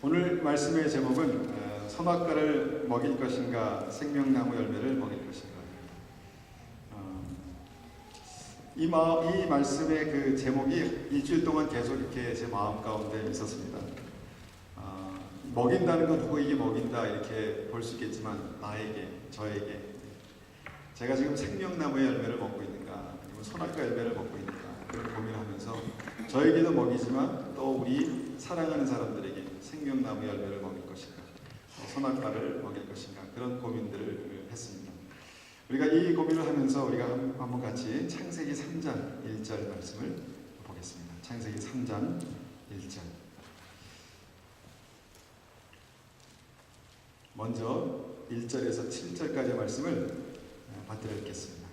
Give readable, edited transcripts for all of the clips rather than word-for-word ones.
오늘 말씀의 제목은 선악과를 먹일 것인가 생명나무 열매를 먹일 것인가. 이 말씀의 그 제목이 일주일 동안 계속 이렇게 제 마음 가운데 있었습니다. 먹인다는 건 누구에게 먹인다 이렇게 볼 수 있겠지만 나에게, 저에게 제가 지금 생명나무의 열매를 먹고 있는가 아니면 선악과 열매를 먹고 있는가 그런 고민하면서 저에게도 먹이지만 또 우리 사랑하는 사람들에게 생명나무 열매를 먹일 것인가 선악과를 먹일 것인가 그런 고민들을 했습니다. 우리가 이 고민을 하면서 우리가 한번 같이 창세기 3장 1절 말씀을 보겠습니다. 창세기 3장 1절. 먼저 1절에서 7절까지의 말씀을 받들어 읽겠습니다.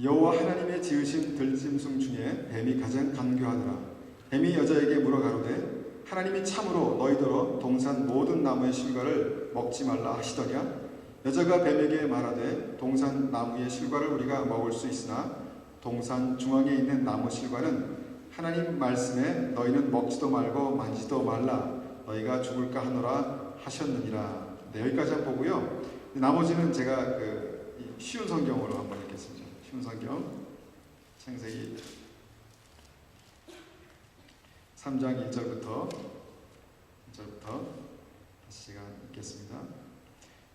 여호와 하나님의 지으신 들짐승 중에 뱀이 가장 간교하더라. 뱀이 여자에게 물어가로되 하나님이 참으로 너희더러 동산 모든 나무의 실과를 먹지 말라 하시더냐? 여자가 뱀에게 말하되 동산 나무의 실과를 우리가 먹을 수 있으나 동산 중앙에 있는 나무 실과는 하나님 말씀에 너희는 먹지도 말고 만지도 말라 너희가 죽을까 하노라 하셨느니라. 네, 여기까지 한번 보고요. 나머지는 제가 쉬운 성경으로 한번 읽겠습니다. 쉬운 성경 창세기 3장 1절부터 다시 제가 읽겠습니다.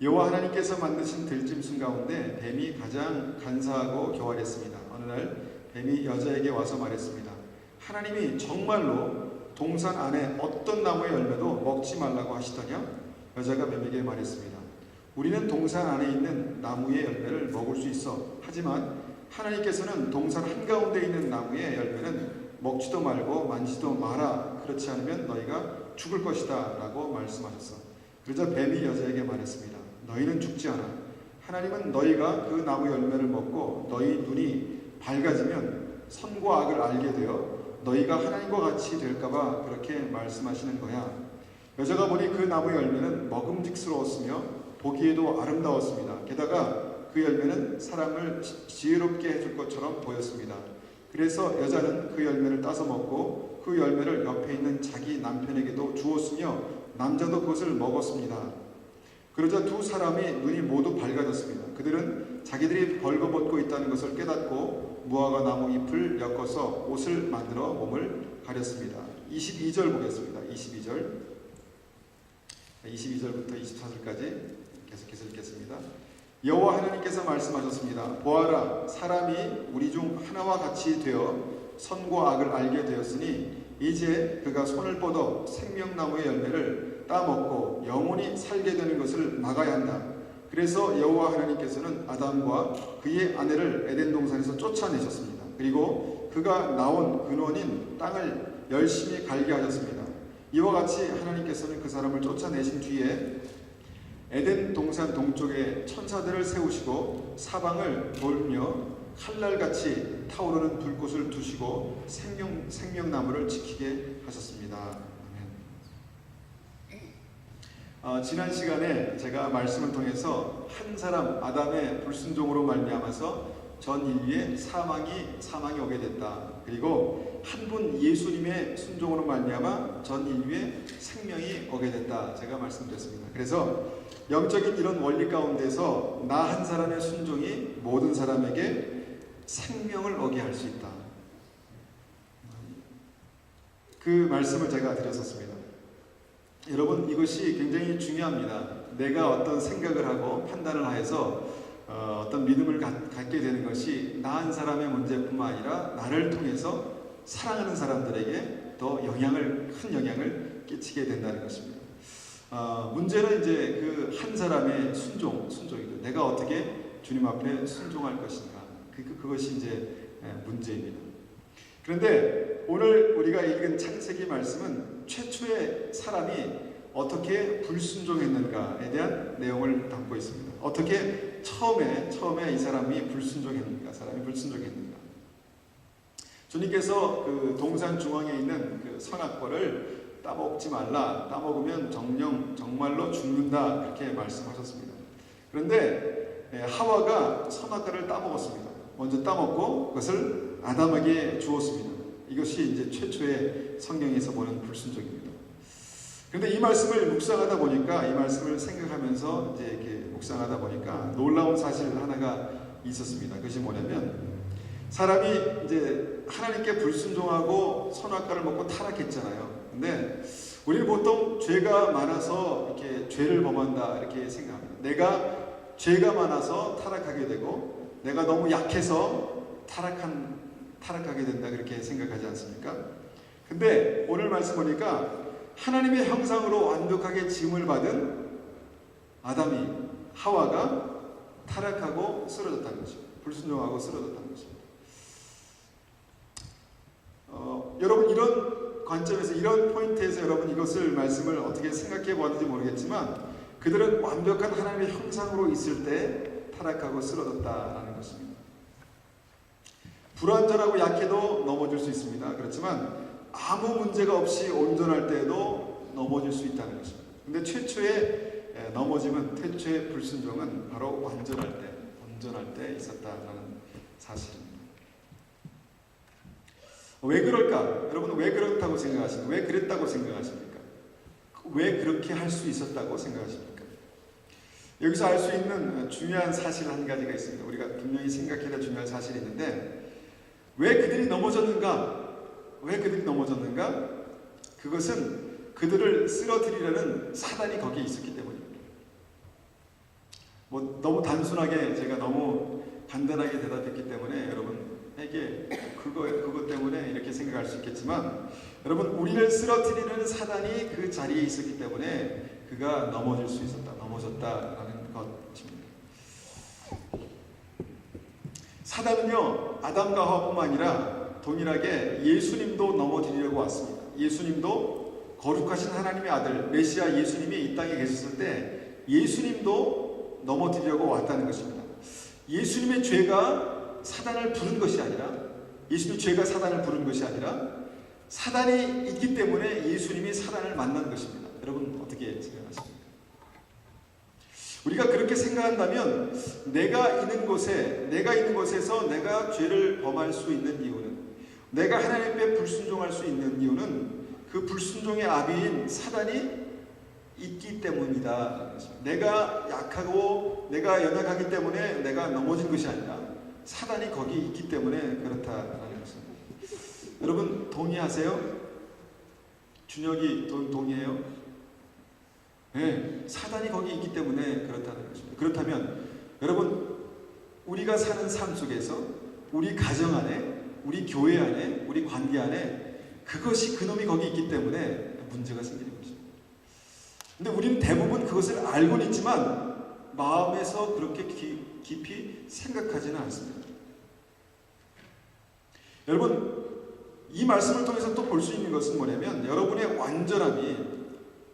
여호와 하나님께서 만드신 들짐승 가운데 뱀이 가장 간사하고 교활했습니다. 어느 날 뱀이 여자에게 와서 말했습니다. 하나님이 정말로 동산 안에 어떤 나무의 열매도 먹지 말라고 하시더냐? 여자가 뱀에게 말했습니다. 우리는 동산 안에 있는 나무의 열매를 먹을 수 있어. 하지만 하나님께서는 동산 한가운데 있는 나무의 열매는 먹지도 말고 만지도 마라. 그렇지 않으면 너희가 죽을 것이다 라고 말씀하셨어. 그러자 뱀이 여자에게 말했습니다. 너희는 죽지 않아. 하나님은 너희가 그 나무 열매를 먹고 너희 눈이 밝아지면 선과 악을 알게 되어 너희가 하나님과 같이 될까봐 그렇게 말씀하시는 거야. 여자가 보니 그 나무 열매는 먹음직스러웠으며 보기에도 아름다웠습니다. 게다가 그 열매는 사람을 지혜롭게 해줄 것처럼 보였습니다. 그래서 여자는 그 열매를 따서 먹고 그 열매를 옆에 있는 자기 남편에게도 주었으며 남자도 그것을 먹었습니다. 그러자 두 사람이 눈이 모두 밝아졌습니다. 그들은 자기들이 벌거벗고 있다는 것을 깨닫고 무화과 나무 잎을 엮어서 옷을 만들어 몸을 가렸습니다. 22절 보겠습니다. 22절부터 24절까지 계속해서 읽겠습니다. 여호와 하나님께서 말씀하셨습니다. 보아라, 사람이 우리 중 하나와 같이 되어 선과 악을 알게 되었으니 이제 그가 손을 뻗어 생명나무의 열매를 따먹고 영원히 살게 되는 것을 막아야 한다. 그래서 여호와 하나님께서는 아담과 그의 아내를 에덴 동산에서 쫓아내셨습니다. 그리고 그가 나온 근원인 땅을 열심히 갈게 하셨습니다. 이와 같이 하나님께서는 그 사람을 쫓아내신 뒤에 에덴 동산 동쪽에 천사들을 세우시고 사방을 돌며 칼날같이 타오르는 불꽃을 두시고 생명나무를 지키게 하셨습니다. 지난 시간에 제가 말씀을 통해서 한 사람 아담의 불순종으로 말미암아서 전 인류의 사망이 오게 됐다. 그리고 한 분 예수님의 순종으로 말미암아 전 인류의 생명이 오게 됐다. 제가 말씀드렸습니다. 그래서 영적인 이런 원리 가운데서 나 한 사람의 순종이 모든 사람에게 생명을 오게 할 수 있다. 그 말씀을 제가 드렸었습니다. 여러분, 이것이 굉장히 중요합니다. 내가 어떤 생각을 하고 판단을 하여서 어떤 믿음을 갖게 되는 것이 나 한 사람의 문제뿐만 아니라 나를 통해서 사랑하는 사람들에게 더 큰 영향을 끼치게 된다는 것입니다. 문제는 이제 그 한 사람의 순종이죠. 내가 어떻게 주님 앞에 순종할 것인가. 그것이 이제 문제입니다. 그런데 오늘 우리가 읽은 창세기 말씀은 최초의 사람이 어떻게 불순종했는가에 대한 내용을 담고 있습니다. 어떻게 처음에 이 사람이 불순종했는가, 주님께서 그 동산 중앙에 있는 그 선악과를 따먹지 말라, 따먹으면 정말로 죽는다, 그렇게 말씀하셨습니다. 그런데 하와가 선악과를 따먹었습니다. 먼저 따먹고 그것을 아담에게 주었습니다. 이것이 이제 최초의 성경에서 보는 불순종입니다. 그런데 이 말씀을 묵상하다 보니까, 이 말씀을 생각하면서 이제 이렇게 묵상하다 보니까 놀라운 사실 하나가 있었습니다. 그것이 뭐냐면, 사람이 이제 하나님께 불순종하고 선악과를 먹고 타락했잖아요. 근데 우리는 보통 죄가 많아서 이렇게 죄를 범한다 이렇게 생각합니다. 내가 죄가 많아서 타락하게 되고, 내가 너무 약해서 타락하게 된다 그렇게 생각하지 않습니까? 근데 오늘 말씀 보니까 하나님의 형상으로 완벽하게 지음을 받은 아담이, 하와가 타락하고 쓰러졌다는 것입니다. 불순종하고 쓰러졌다는 것입니다. 여러분, 이런 관점에서, 이런 포인트에서 여러분 이것을 말씀을 어떻게 생각해 보았는지 모르겠지만, 그들은 완벽한 하나님의 형상으로 있을 때 타락하고 쓰러졌다라는 것입니다. 불완전하고 약해도 넘어질 수 있습니다. 그렇지만 아무 문제가 없이 온전할 때에도 넘어질 수 있다는 것입니다. 근데 최초의 넘어짐은, 최초의 불순종은 바로 완전할 때, 온전할 때 있었다라는 사실입니다. 왜 그럴까? 여러분, 왜 그렇다고 생각하십니까? 왜 그랬다고 생각하십니까? 왜 그렇게 할 수 있었다고 생각하십니까? 여기서 알 수 있는 중요한 사실 한 가지가 있습니다. 우리가 분명히 생각해야 될 중요한 사실이 있는데, 왜 그들이 넘어졌는가? 왜 그들이 넘어졌는가? 그것은 그들을 쓰러뜨리려는 사단이 거기에 있었기 때문입니다. 너무 단순하게, 제가 너무 간단하게 대답했기 때문에 여러분에게 그것 때문에 이렇게 생각할 수 있겠지만, 여러분, 우리를 쓰러뜨리는 사단이 그 자리에 있었기 때문에 그가 넘어질 수 있었다, 넘어졌다라는 것입니다. 사단은요, 아담과 하와뿐만 아니라 동일하게 예수님도 넘어뜨리려고 왔습니다. 예수님도, 거룩하신 하나님의 아들 메시아 예수님이 이 땅에 계셨을 때 예수님도 넘어뜨리려고 왔다는 것입니다. 예수님의 죄가 사단을 부른 것이 아니라, 예수님의 죄가 사단을 부른 것이 아니라, 사단이 있기 때문에 예수님이 사단을 만난 것입니다. 여러분, 어떻게 생각하십니까? 우리가 그렇게 생각한다면, 내가 있는 곳에서 내가 죄를 범할 수 있는 이유는, 내가 하나님께 불순종할 수 있는 이유는 그 불순종의 아비인 사단이 있기 때문이다. 내가 약하고 내가 연약하기 때문에 내가 넘어진 것이 아니라 사단이 거기 있기 때문에 그렇다라는 것입니다. 여러분, 동의하세요? 준혁이 동의해요? 네, 사단이 거기 있기 때문에 그렇다는 것입니다. 그렇다면 여러분, 우리가 사는 삶 속에서, 우리 가정 안에, 우리 교회 안에, 우리 관계 안에 그것이, 그놈이 거기 있기 때문에 문제가 생기는 것입니다. 근데 우리는 대부분 그것을 알고는 있지만 마음에서 그렇게 깊이 생각하지는 않습니다. 여러분, 이 말씀을 통해서 또 볼 수 있는 것은 뭐냐면, 여러분의 완전함이,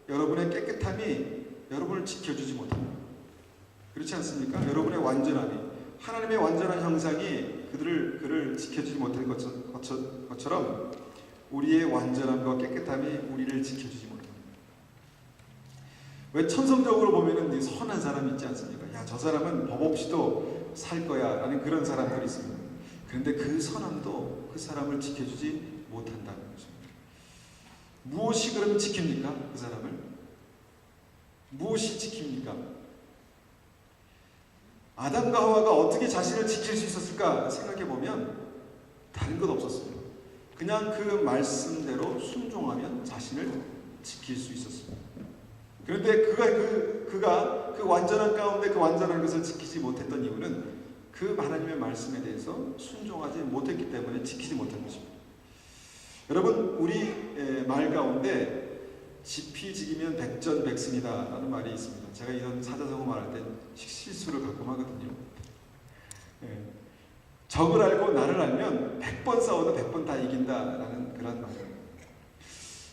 여러분의 깨끗함이 여러분을 지켜주지 못합니다. 그렇지 않습니까? 여러분의 완전함이, 하나님의 완전한 형상이 그를 지켜주지 못할 것처럼 우리의 완전함과 깨끗함이 우리를 지켜주지 못합니다. 왜 천성적으로 보면은 선한 사람이 있지 않습니까? 야, 저 사람은 법 없이도 살 거야 라는 그런 사람들이 있습니다. 그런데 그 선함도 그 사람을 지켜주지 못한다는 것입니다. 무엇이 그러면 지킵니까? 그 사람을? 무엇이 지킵니까? 아담과 하와가 어떻게 자신을 지킬 수 있었을까 생각해보면 다른 것 없었습니다. 그냥 그 말씀대로 순종하면 자신을 지킬 수 있었습니다. 그런데 그가 그 완전한 가운데 그 완전한 것을 지키지 못했던 이유는 그 하나님의 말씀에 대해서 순종하지 못했기 때문에 지키지 못한 것입니다. 여러분, 우리 말 가운데 지피지기면 백전백승이다 라는 말이 있습니다. 제가 이런 사자성어 말할 때 실수를 가끔 하거든요. 적을 알고 나를 알면 100번 싸워도 100번 다 이긴다 라는 그런 말입니다.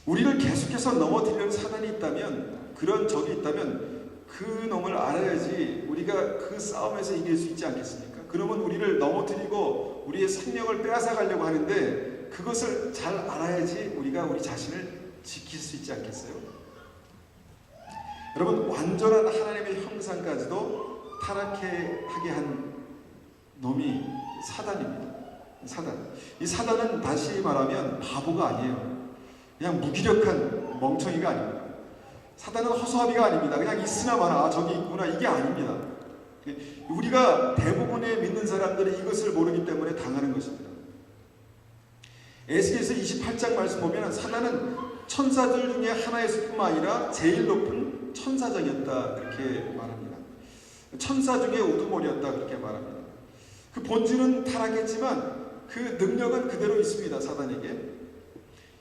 우리를 계속해서 넘어뜨리는 사단이 있다면, 그런 적이 있다면 그 놈을 알아야지 우리가 그 싸움에서 이길 수 있지 않겠습니까? 그러면 우리를 넘어뜨리고 우리의 생명을 빼앗아 가려고 하는데, 그것을 잘 알아야지 우리가 우리 자신을 지킬 수 있지 않겠어요? 여러분, 완전한 하나님의 형상까지도 타락하게 한 놈이 사단입니다. 사단. 이 사단은 다시 말하면 바보가 아니에요. 그냥 무기력한 멍청이가 아닙니다. 사단은 허수아비가 아닙니다. 그냥 있으나 마나 저기 있구나 이게 아닙니다. 우리가 대부분의 믿는 사람들이 이것을 모르기 때문에 당하는 것입니다. 에스겔서 28장 말씀 보면 사단은 천사들 중에 하나였을 뿐만 아니라 제일 높은 천사장이었다 그렇게 말합니다. 천사 중에 우두머리였다 그렇게 말합니다. 그 본질은 타락했지만 그 능력은 그대로 있습니다. 사단에게.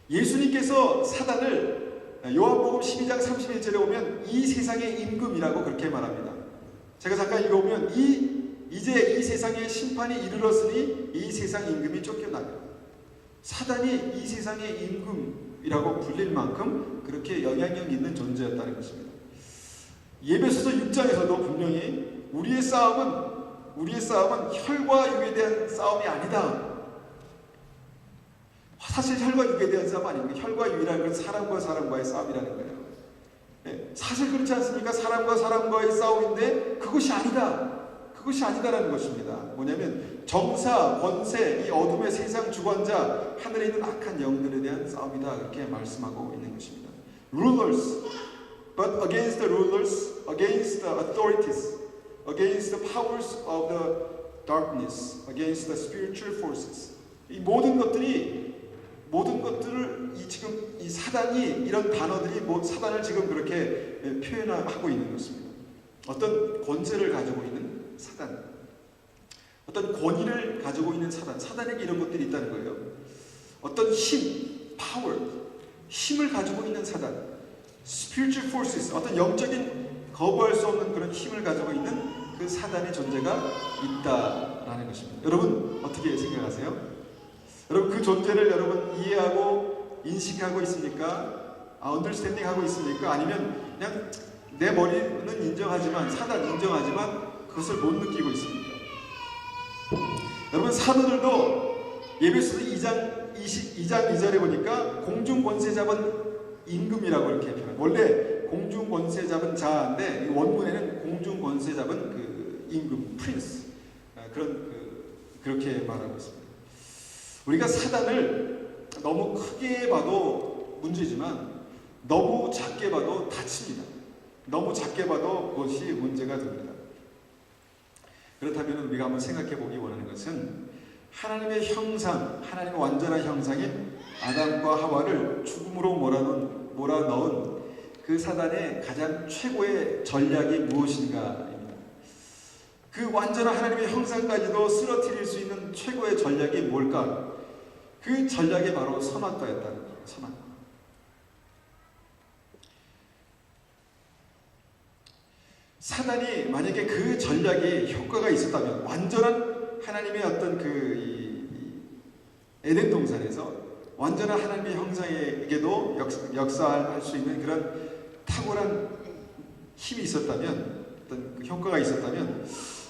예수님께서 사단을 요한복음 12장 31절에 보면 이 세상의 임금이라고 그렇게 말합니다. 제가 잠깐 읽어보면 이제 이 세상의 심판이 이르렀으니 이 세상 임금이 쫓겨나요. 사단이 이 세상의 임금이라고 불릴 만큼 그렇게 영향력 있는 존재였다는 것입니다. 에베소서 6장에서도 분명히 우리의 싸움은 혈과 육에 대한 싸움이 아니다. 사실 혈과 육에 대한 싸움 아닙니까? 혈과 육이라는 건 사람과 사람과의 싸움이라는 거예요. 네, 사실 그렇지 않습니까? 사람과 사람과의 싸움인데 그것이 아니다. 그것이 아니다라는 것입니다. 뭐냐면 정사, 권세, 이 어둠의 세상 주관자, 하늘에 있는 악한 영들에 대한 싸움이다. 그렇게 말씀하고 있는 것입니다. Rulers, but against the rulers, against the authorities, against the powers of the darkness, against the spiritual forces. 이 모든 것들을 지금 이 사단이 이런 단어들이 사단을 지금 그렇게 표현하고 있는 것입니다. 어떤 권세를 가지고 있는 사단, 어떤 권위를 가지고 있는 사단, 사단에게 이런 것들이 있다는 거예요. 어떤 힘, power, 힘을 가지고 있는 사단, spiritual forces, 어떤 영적인 거부할 수 없는 그런 힘을 가지고 있는 그 사단의 존재가 있다라는 것입니다. 여러분 어떻게 생각하세요? 여러분 그 존재를 여러분 이해하고 인식하고 있습니까? 언더스탠딩 하고 있습니까? 아니면 그냥 내 머리는 인정하지만 사단 인정하지만 그것을 못 느끼고 있습니까? 여러분 사도들도 예배소서 2장 2절에 보니까 공중 권세 잡은 임금이라고 이렇게 표현해요. 원래 공중 권세 잡은 자인데 원문에는 공중 권세 잡은 그 임금, 프린스 그렇게 말하고 있습니다. 우리가 사단을 너무 크게 봐도 문제지만 너무 작게 봐도 다칩니다. 너무 작게 봐도 그것이 문제가 됩니다. 그렇다면 우리가 한번 생각해 보기 원하는 것은 하나님의 형상, 하나님의 완전한 형상인 아담과 하와를 죽음으로 몰아넣은 그 사단의 가장 최고의 전략이 무엇인가입니다. 그 완전한 하나님의 형상까지도 쓰러뜨릴 수 있는 최고의 전략이 뭘까? 그 전략이 바로 선악과였다는 거예요. 선악과. 사단이 만약에 그 전략이 효과가 있었다면 완전한 하나님의 어떤 에덴 동산에서 완전한 하나님의 형상에게도 역사할 수 있는 그런 탁월한 힘이 있었다면 어떤 그 효과가 있었다면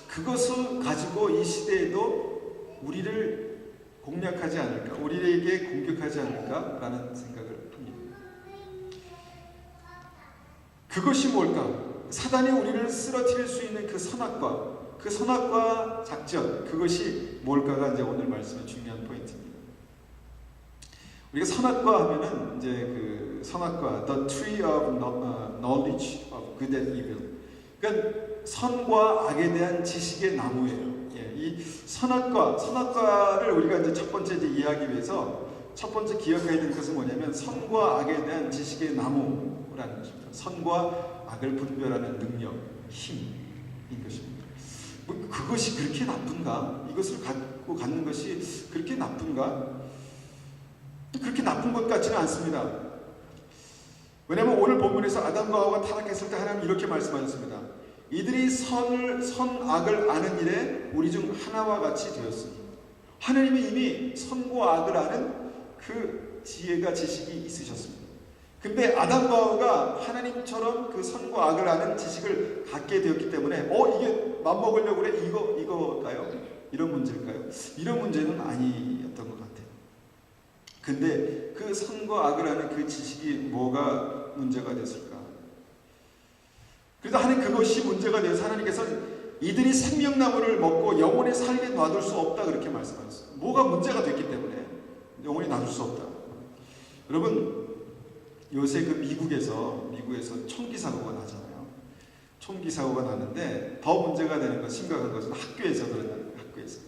그것을 가지고 이 시대에도 우리를 공략하지 않을까, 우리에게 공격하지 않을까라는 생각을 합니다. 그것이 뭘까? 사단이 우리를 쓰러뜨릴 수 있는 그 선악과 작전, 그것이 뭘까가 이제 오늘 말씀의 중요한 포인트입니다. 우리가 선악과 하면은 이제 그 선악과, the tree of knowledge of good and evil. 그러니까 선과 악에 대한 지식의 나무예요. 이 선악과를 우리가 이제 첫 번째 이해하기 위해서 첫 번째 기억해야 되는 것은 뭐냐면 선과 악에 대한 지식의 나무라는 것입니다. 선과 악을 분별하는 능력, 힘인 것입니다. 그것이 그렇게 나쁜가? 이것을 갖고 갖는 것이 그렇게 나쁜가? 그렇게 나쁜 것 같지는 않습니다. 왜냐하면 오늘 본문에서 아담과 하와가 타락했을 때 하나님 이렇게 말씀하셨습니다. 이들이 선악을 아는 일에 우리 중 하나와 같이 되었으니 하나님이 이미 선과 악을 아는 그 지식이 있으셨습니다. 근데 아담과 하와가 하나님처럼 그 선과 악을 아는 지식을 갖게 되었기 때문에 이게 맘먹으려고 그래? 이거일까요? 이런 문제일까요? 이런 문제는 아니었던 것 같아요. 근데 그 선과 악을 아는 그 지식이 뭐가 문제가 됐을까? 그래서 하나님 그것이 문제가 되어서 하나님께서 이들이 생명나무를 먹고 영원히 살게 놔둘 수 없다 그렇게 말씀하셨어요. 뭐가 문제가 됐기 때문에 영원히 놔둘 수 없다. 여러분 요새 그 미국에서 총기 사고가 나잖아요. 총기 사고가 나는데 더 문제가 되는 건 심각한 것은 학교에서 그런다는 거예요. 학교에서.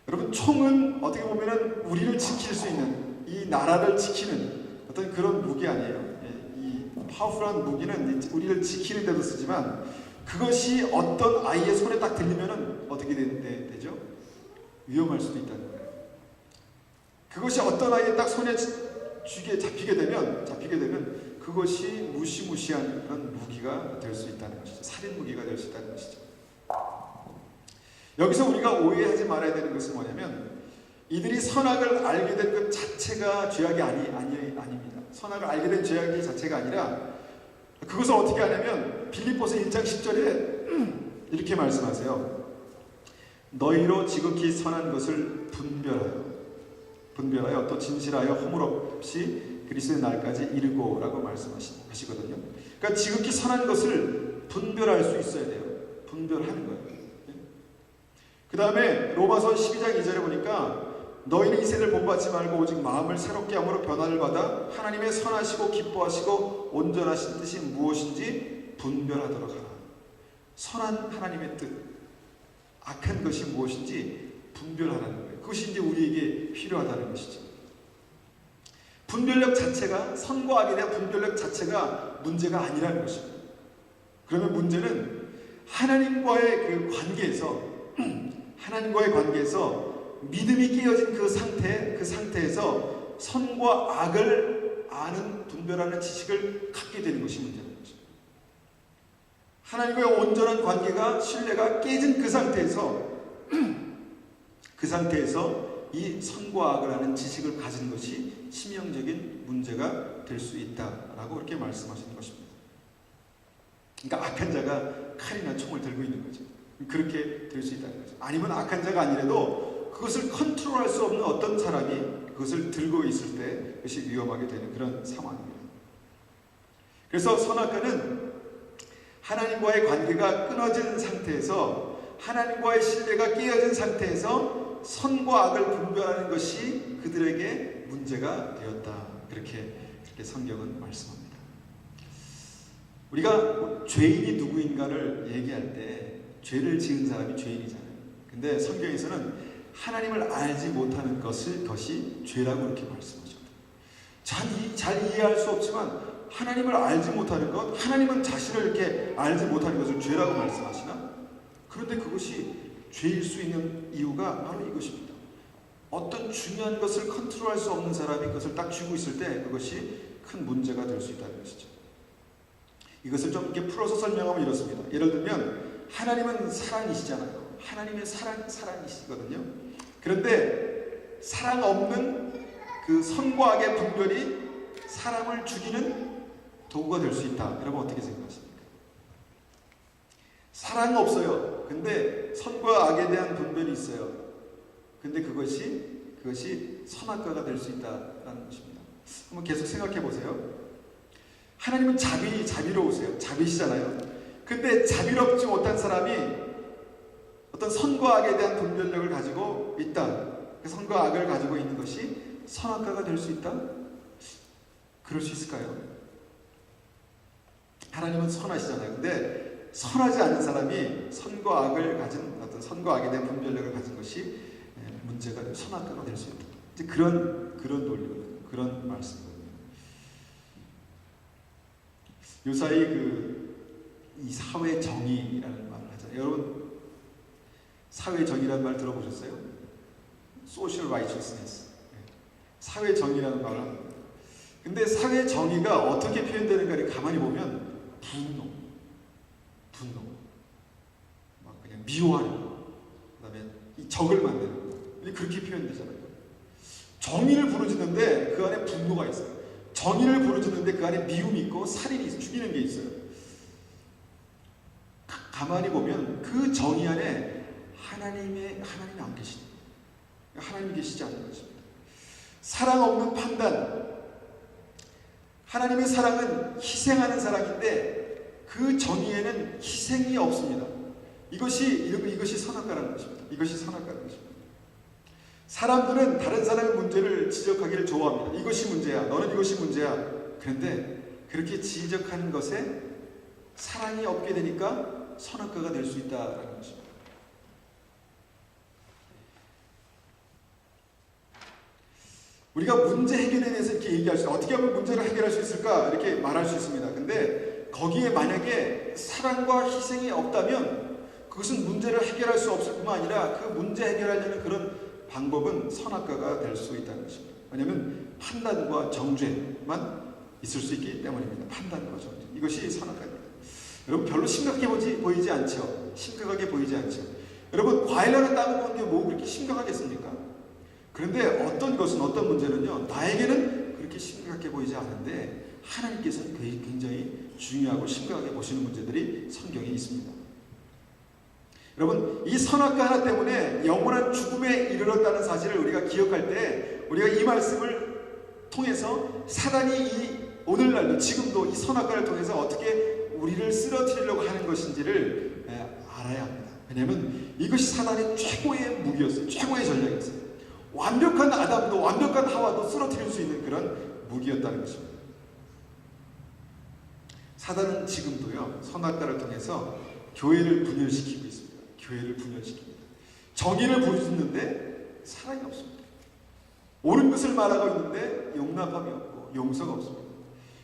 여러분 총은 어떻게 보면은 우리를 지킬 수 있는 이 나라를 지키는 어떤 그런 무기 아니에요. 이 파워풀한 무기는 우리를 지키는 데도 쓰지만 그것이 어떤 아이의 손에 딱 들리면은 어떻게 되죠? 위험할 수도 있다는 거예요. 그것이 어떤 아이의 딱 손에 잡히게 되면 그것이 무시무시한 그런 무기가 될 수 있다는 것이죠. 살인 무기가 될 수 있다는 것이죠. 여기서 우리가 오해하지 말아야 되는 것은 뭐냐면 이들이 선악을 알게 된 것 자체가 죄악이 아닙니다. 선악을 알게 된 죄악이 자체가 아니라 그것을 어떻게 하냐면 빌립보서 1장 10절에 이렇게 말씀하세요. 너희로 지극히 선한 것을 분별하여 또 진실하여 허물 없이 그리스도의 날까지 이르고 라고 말씀하시거든요. 그러니까 지극히 선한 것을 분별할 수 있어야 돼요. 분별하는 거예요. 그 다음에 로마서 12장 2절에 보니까 너희는 이 세대를 본받지 말고 오직 마음을 새롭게 함으로 변화를 받아 하나님의 선하시고 기뻐하시고 온전하신 뜻이 무엇인지 분별하도록 하라. 선한 하나님의 뜻, 악한 것이 무엇인지 분별하라는 거예요. 그것이 이제 우리에게 필요하다는 것이죠. 분별력 자체가, 선과 악에 대한 분별력 자체가 문제가 아니라는 것입니다. 그러면 문제는 하나님과의 그 관계에서 믿음이 깨어진 그 상태에서 선과 악을 아는, 분별하는 지식을 갖게 되는 것이 문제라는 것입니다. 하나님과의 온전한 관계가, 신뢰가 깨진 그 상태에서 이 선과 악을 아는 지식을 가진 것이 치명적인 문제가 될 수 있다라고 그렇게 말씀하시는 것입니다. 그러니까 악한 자가 칼이나 총을 들고 있는 거죠. 그렇게 될 수 있다는 거죠. 아니면 악한 자가 아니라도 그것을 컨트롤할 수 없는 어떤 사람이 그것을 들고 있을 때 그것이 위험하게 되는 그런 상황입니다. 그래서 선악과는 하나님과의 관계가 끊어진 상태에서, 하나님과의 신뢰가 깨어진 상태에서 선과 악을 분별하는 것이 그들에게 문제가 되었다. 그렇게 성경은 말씀합니다. 우리가 죄인이 누구인가를 얘기할 때 죄를 지은 사람이 죄인이잖아요. 근데 성경에서는 하나님을 알지 못하는 것이 죄라고 이렇게 말씀하셨다. 잘 이해할 수 없지만 하나님을 알지 못하는 것, 하나님은 자신을 이렇게 알지 못하는 것을 죄라고 말씀하시나? 그런데 그것이 죄일 수 있는 이유가 바로 이것입니다. 어떤 중요한 것을 컨트롤할 수 없는 사람이 그것을 딱 쥐고 있을 때 그것이 큰 문제가 될 수 있다는 것이죠. 이것을 좀 이렇게 풀어서 설명하면 이렇습니다. 예를 들면 하나님은 사랑이시잖아요. 하나님의 사랑이시거든요. 그런데 사랑 없는 그 선과 악의 분별이 사람을 죽이는 도구가 될 수 있다. 여러분 어떻게 생각하십니까? 사랑 없어요. 근데 선과 악에 대한 분별이 있어요. 근데 그것이 선악과가 될 수 있다라는 것입니다. 한번 계속 생각해 보세요. 하나님은 자비로우세요. 자비시잖아요. 근데 자비롭지 못한 사람이 어떤 선과 악에 대한 분별력을 가지고 있다. 그 선과 악을 가지고 있는 것이 선악과가 될 수 있다? 그럴 수 있을까요? 하나님은 선하시잖아요. 근데 선하지 않은 사람이 선과 악을 가진, 어떤 선과 악에 대한 분별력을 가진 것이 문제가 되고 선악과가 될 수 있다. 이제 그런 논리거든요. 그런 말씀이거든요. 요사이 이 사회 정의라는 말을 하잖아요. 여러분 사회 정의라는 말 들어보셨어요? Social righteousness. 사회 정의라는 말을 합니다. 근데 사회 정의가 어떻게 표현되는가를 가만히 보면 분노, 막 그냥 미워하는 거, 그다음에 이 적을 만드는 거, 그렇게 표현되잖아요. 정의를 부르짖는데 그 안에 분노가 있어요. 정의를 부르짖는데 그 안에 미움이 있고 살인이 있어요. 죽이는 게 있어요. 가만히 보면 그 정의 안에 하나님이 안 계시죠. 하나님이 계시지 않는 것입니다. 사랑 없는 판단. 하나님의 사랑은 희생하는 사랑인데 그 정의에는 희생이 없습니다. 이것이 선악과라는 것입니다. 이것이 선악과라는 것입니다. 사람들은 다른 사람의 문제를 지적하기를 좋아합니다. 이것이 문제야. 너는 이것이 문제야. 그런데 그렇게 지적하는 것에 사랑이 없게 되니까 선악과가 될 수 있다라는 것입니다. 우리가 문제 해결에 대해서 이렇게 얘기할 수 있어요. 어떻게 하면 문제를 해결할 수 있을까? 이렇게 말할 수 있습니다. 근데 거기에 만약에 사랑과 희생이 없다면 그것은 문제를 해결할 수 없을 뿐만 아니라 그 문제 해결하려는 그런 방법은 선악과가 될 수 있다는 것입니다. 왜냐하면 판단과 정죄만 있을 수 있기 때문입니다. 판단과 정죄. 이것이 선악과입니다. 여러분 별로 심각해 보이지 않죠? 심각하게 보이지 않죠? 여러분 과일 하나 따먹는 게 뭐 그렇게 심각하겠습니까? 그런데 어떤 문제는요, 나에게는 그렇게 심각해 보이지 않은데 하나님께서는 굉장히 중요하고 심각하게 보시는 문제들이 성경에 있습니다. 여러분, 이 선악과 하나 때문에 영원한 죽음에 이르렀다는 사실을 우리가 기억할 때 우리가 이 말씀을 통해서 사단이 오늘날도 지금도 이 선악과를 통해서 어떻게 우리를 쓰러뜨리려고 하는 것인지를 알아야 합니다. 왜냐하면 이것이 사단의 최고의 무기였어요. 최고의 전략이었어요. 완벽한 아담도 완벽한 하와도 쓰러뜨릴 수 있는 그런 무기였다는 것입니다. 사단은 지금도요, 선악과를 통해서 교회를 분열시키고 있습니다. 교회를 분열시킵니다. 정의를 부르짖는데 사랑이 없습니다. 옳은 것을 말하고 있는데 용납함이 없고 용서가 없습니다.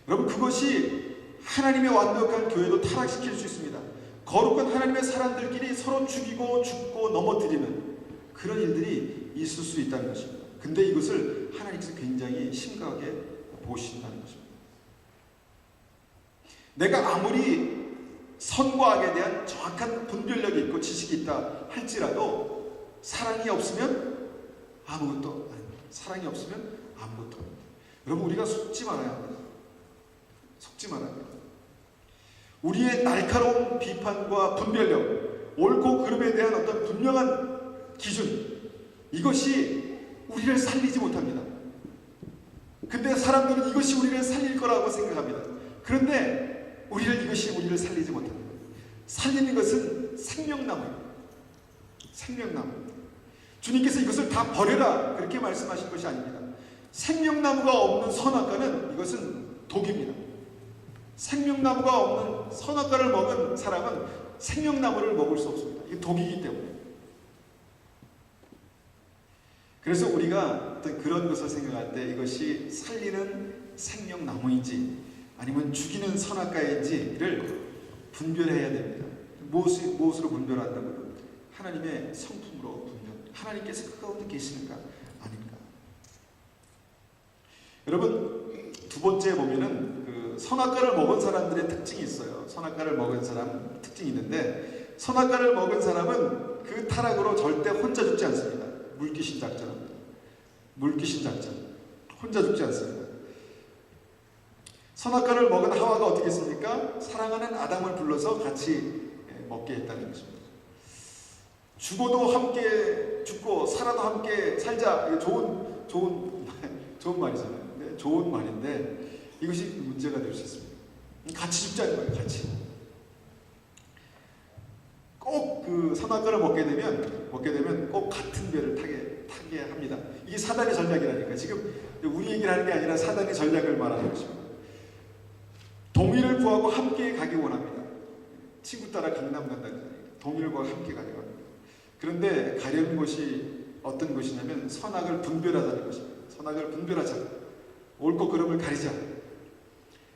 여러분, 그것이 하나님의 완벽한 교회도 타락시킬 수 있습니다. 거룩한 하나님의 사람들끼리 서로 죽이고 죽고 넘어뜨리는 그런 일들이 있을 수 있다는 것입니다. 근데 이것을 하나님께서 굉장히 심각하게 보신다는 것입니다. 내가 아무리 선과 악에 대한 정확한 분별력이 있고 지식이 있다 할지라도 사랑이 없으면 아무것도 아닙니다. 사랑이 없으면 아무것도 아닙니다. 여러분, 우리가 속지 말아야 합니다. 속지 말아야 합니다. 우리의 날카로운 비판과 분별력, 옳고 그름에 대한 어떤 분명한 기준, 이것이 우리를 살리지 못합니다. 근데 사람들은 이것이 우리를 살릴 거라고 생각합니다. 그런데 이것이 우리를 살리지 못합니다. 살리는 것은 생명나무입니다. 생명나무입니다. 주님께서 이것을 다 버려라 그렇게 말씀하신 것이 아닙니다. 생명나무가 없는 선악과는 이것은 독입니다. 생명나무가 없는 선악과를 먹은 사람은 생명나무를 먹을 수 없습니다. 이게 독이기 때문에. 그래서 우리가 어떤 그런 것을 생각할 때 이것이 살리는 생명나무인지 아니면 죽이는 선악과인지를 분별해야 됩니다. 무엇으로 분별한다고요? 하나님의 성품으로 분별. 하나님께서 그 가운데 계시는가 아닌가. 여러분, 두 번째 보면은 그 선악과를 먹은 사람들의 특징이 있어요. 선악과를 먹은 사람 특징이 있는데, 선악과를 먹은 사람은 그 타락으로 절대 혼자 죽지 않습니다. 물귀신 작전합니다. 물귀신 작전. 혼자 죽지 않습니다. 선악과를 먹은 하와가 어떻게 했습니까? 사랑하는 아담을 불러서 같이 먹게 했다는 것입니다. 죽어도 함께 죽고 살아도 함께 살자. 이게 좋은 말이잖아요. 네, 좋은 말인데 이것이 문제가 될 수 있습니다. 같이 죽자는 거예요. 같이. 꼭 그 선악과를 먹게 되면 꼭 같은 배를 타게 합니다. 이게 사단의 전략이라니까. 지금 우리 얘기를 하는 게 아니라 사단의 전략을 말하는 것입니다. 동의를 구하고 함께 가기 원합니다. 친구 따라 강남 간다는 거예요. 동의를 구하고 함께 가기 원합니다. 그런데 가려는 것이 어떤 것이냐면 선악을 분별하자는 것입니다. 선악을 분별하자. 옳고 그름을 가리자.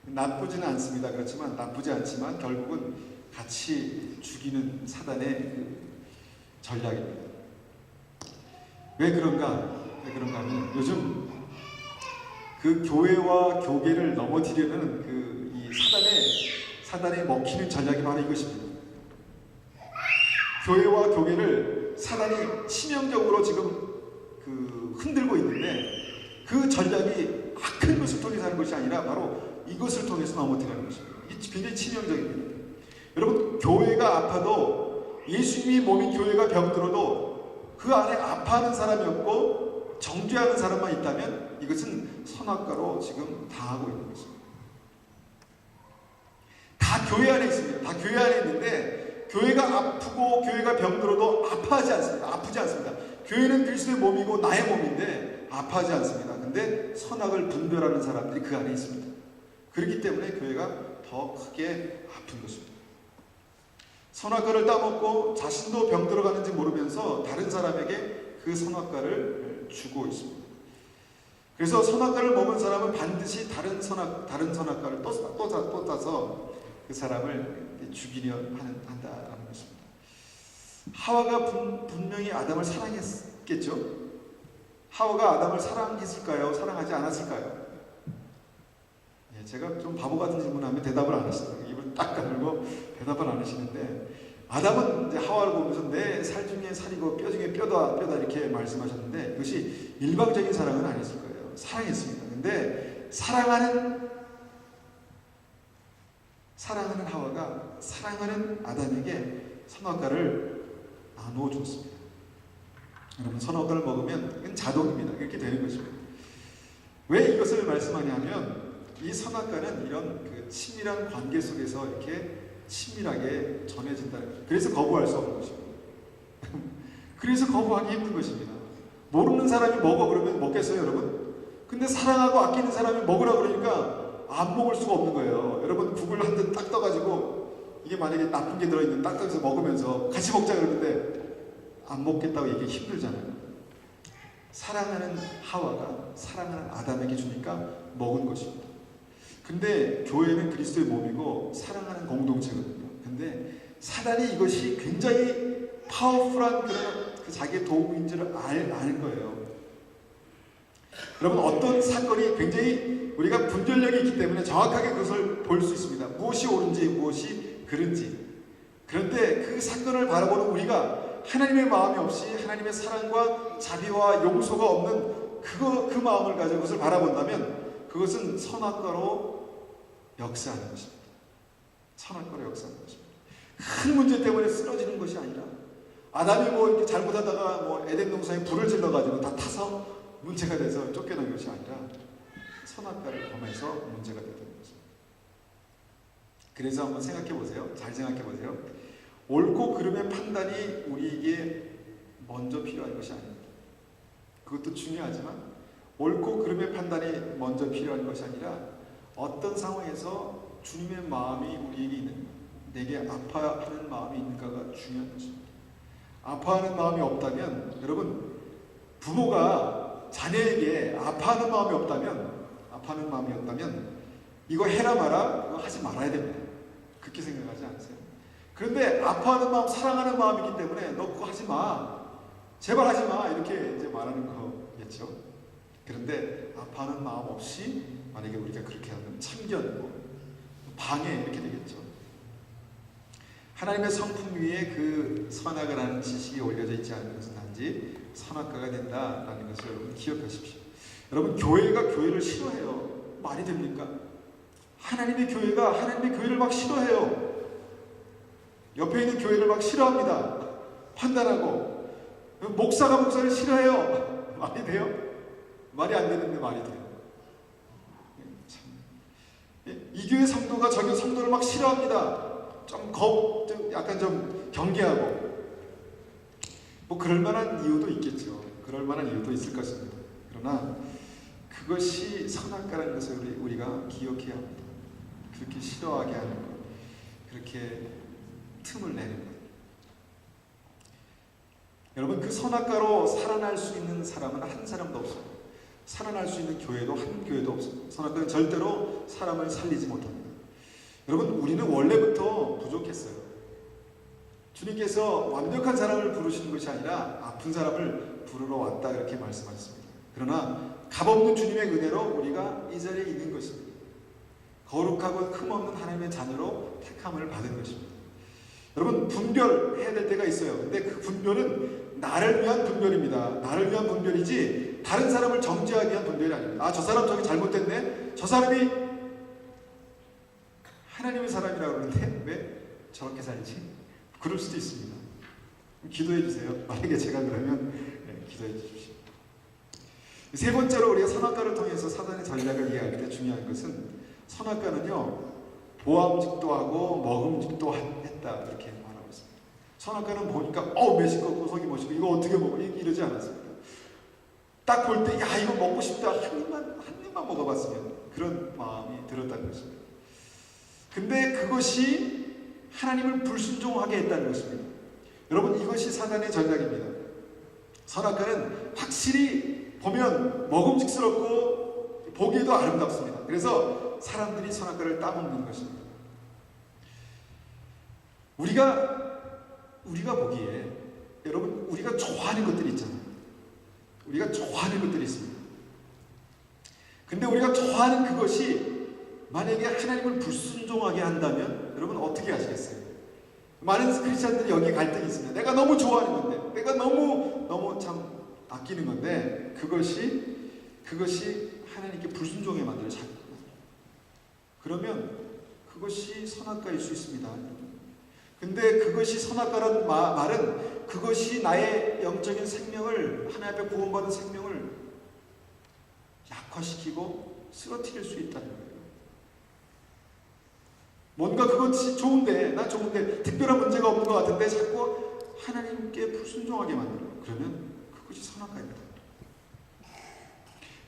나쁘지는 않습니다. 그렇지만 나쁘지 않지만 결국은 같이 죽이는 사단의 그 전략입니다. 왜 그런가 하면 요즘 그 교회와 교계를 넘어뜨리려는 그 이 사단에 먹히는 전략이 바로 이것입니다. 교회와 교계를 사단이 치명적으로 지금 그 흔들고 있는데 그 전략이 악한 것을 통해서 하는 것이 아니라 바로 이것을 통해서 넘어뜨리는 것입니다. 이게 굉장히 치명적입니다. 여러분, 교회가 아파도 예수님이 몸인 교회가 병들어도 그 안에 아파하는 사람이 없고 정죄하는 사람만 있다면 이것은 선악과로 지금 당하고 있는 것입니다. 다 교회 안에 있습니다. 다 교회 안에 있는데 교회가 아프고 교회가 병들어도 아파하지 않습니다. 아프지 않습니다. 교회는 그리스도의 몸이고 나의 몸인데 아파하지 않습니다. 근데 선악을 분별하는 사람들이 그 안에 있습니다. 그렇기 때문에 교회가 더 크게 아픈 것입니다. 선악과를 따먹고 자신도 병들어가는지 모르면서 다른 사람에게 그 선악과를 주고 있습니다. 그래서 선악과를 먹은 사람은 반드시 다른 선악과를 또 따서 그 사람을 죽이려 한다라는 것입니다. 하와가 분명히 아담을 사랑했겠죠? 하와가 아담을 사랑했을까요? 사랑하지 않았을까요? 제가 좀 바보 같은 질문하면 대답을 안 하시더라고요. 입을 딱 다물고 대답을 안 하시는데, 아담은 이제 하와를 보면서 내 살 중에 살이고 뼈 중에 뼈다 이렇게 말씀하셨는데, 이것이 일방적인 사랑은 아니었을 거예요. 사랑했습니다. 근데 사랑하는 하와가 사랑하는 아담에게 선악과를 나누어 줬습니다. 여러분, 선악과를 먹으면 그건 자동입니다. 이렇게 되는 것입니다. 왜 이것을 말씀하냐면, 이 선악과는 이런 그 친밀한 관계 속에서 이렇게 친밀하게 전해진다는 거죠. 그래서 거부할 수 없는 것입니다. 그래서 거부하기 힘든 것입니다. 모르는 사람이 먹어 그러면 먹겠어요, 여러분? 근데 사랑하고 아끼는 사람이 먹으라 그러니까 안 먹을 수가 없는 거예요. 여러분, 국을 한 듯 딱 떠가지고 이게 만약에 나쁜 게 들어있는 딱 떠서 먹으면서 같이 먹자 그러는데 안 먹겠다고 얘기하기 힘들잖아요. 사랑하는 하와가 사랑하는 아담에게 주니까 먹은 것입니다. 근데 교회는 그리스도의 몸이고 사랑하는 공동체거든요. 근데 사단이 이것이 굉장히 파워풀한 그런 그 자기의 도구인 줄 아는 거예요. 여러분, 어떤 사건이 굉장히 우리가 분별력이 있기 때문에 정확하게 그것을 볼 수 있습니다. 무엇이 옳은지 무엇이 그른지. 그런데 그 사건을 바라보는 우리가 하나님의 마음이 없이 하나님의 사랑과 자비와 용서가 없는 그 마음을 가지고 그것을 바라본다면 그것은 선악과로 역사하는 것입니다. 선악과로 역사하는 것입니다. 큰 문제 때문에 쓰러지는 것이 아니라, 아담이 뭐 이렇게 잘못하다가 뭐 에덴 동산에 불을 질러가지고 다 타서 문제가 돼서 쫓겨난 것이 아니라 선악과를 범해서 문제가 되는 것입니다. 그래서 한번 생각해 보세요. 잘 생각해 보세요. 옳고 그름의 판단이 우리에게 먼저 필요한 것이 아닙니다. 그것도 중요하지만 옳고 그름의 판단이 먼저 필요한 것이 아니라 어떤 상황에서 주님의 마음이 우리에게 있는가, 내게 아파하는 마음이 있는가가 중요한 것입니다. 아파하는 마음이 없다면, 여러분, 부모가 자녀에게 아파하는 마음이 없다면 이거 해라 마라, 이거 하지 말아야 됩니다. 그렇게 생각하지 않으세요? 그런데 아파하는 마음, 사랑하는 마음이기 때문에 너 그거 하지 마, 제발 하지 마, 이렇게 이제 말하는 거겠죠. 그런데 아파하는 마음 없이 만약에 우리가 그렇게 하면 참견, 방해 이렇게 되겠죠. 하나님의 성품 위에 그 선악을 하는 지식이 올려져 있지 않은 것은 단지 선악과가 된다라는 것을 여러분 기억하십시오. 여러분, 교회가 교회를 싫어해요. 말이 됩니까? 하나님의 교회가 하나님의 교회를 막 싫어해요. 옆에 있는 교회를 막 싫어합니다. 판단하고. 목사가 목사를 싫어해요. 말이 돼요? 말이 안 되는데 말이 돼요. 이 교회 성도가 저기 성도를 막 싫어합니다. 약간 좀 경계하고. 뭐 그럴 만한 이유도 있겠죠. 그럴 만한 이유도 있을 것입니다. 그러나 그것이 선악과라는 것을 우리가 기억해야 합니다. 그렇게 싫어하게 하는 것, 그렇게 틈을 내는 것. 여러분, 그 선악과로 살아날 수 있는 사람은 한 사람도 없습니다. 살아날 수 있는 교회도 한 교회도 없습니다. 선악과는 절대로 사람을 살리지 못합니다. 여러분, 우리는 원래부터 부족했어요. 주님께서 완벽한 사람을 부르시는 것이 아니라 아픈 사람을 부르러 왔다, 이렇게 말씀하셨습니다. 그러나 값없는 주님의 은혜로 우리가 이 자리에 있는 것입니다. 거룩하고 흠없는 하나님의 자녀로 택함을 받은 것입니다. 여러분, 분별해야 될 때가 있어요. 근데 그 분별은 나를 위한 분별입니다. 나를 위한 분별이지 다른 사람을 정죄하기 위한 분별이 아닙니다. 아, 저 사람 저기 잘못됐네? 저 사람이 하나님의 사람이라고 그러는데 왜 저렇게 살지? 그럴 수도 있습니다. 기도해 주세요. 만약에 제가 그러면 기도해 주십시오. 세 번째로 우리가 선악과를 통해서 사단의 전략을 이해할 때 중요한 것은, 선악과는요, 보암직도 하고 먹음직도 했다, 이렇게 말하고 있습니다. 선악과는 보니까 매식겁고 속이 멋있고 이거 어떻게 먹어? 이러지 않았습니다. 딱 볼 때 야 이거 먹고 싶다 한 입만 먹어봤으면 그런 마음이 들었다는 것입니다. 근데 그것이 하나님을 불순종하게 했다는 것입니다. 여러분 이것이 사단의 전략입니다. 선악과는 확실히 보면 먹음직스럽고 보기에도 아름답습니다. 그래서 사람들이 선악과를 따먹는 것입니다. 우리가 보기에 여러분 우리가 좋아하는 것들이 있잖아요. 우리가 좋아하는 것들이 있습니다. 근데 우리가 좋아하는 그것이 만약에 하나님을 불순종하게 한다면 여러분 어떻게 하시겠어요? 많은 크리스찬들이 여기에 갈등이 있습니다. 내가 너무 좋아하는 건데, 내가 너무 참 아끼는 건데 그것이 하나님께 불순종에 만들어 자꾸. 그러면 그것이 선악과일 수 있습니다. 근데 그것이 선악과라는 말은 그것이 나의 영적인 생명을 하나님 앞에 구원받은 생명을 약화시키고 쓰러뜨릴 수 있다는 거예요. 뭔가 그것이 좋은데 특별한 문제가 없는 것 같은데 자꾸 하나님께 불순종하게 만들어요. 그러면 그것이 선악과입니다.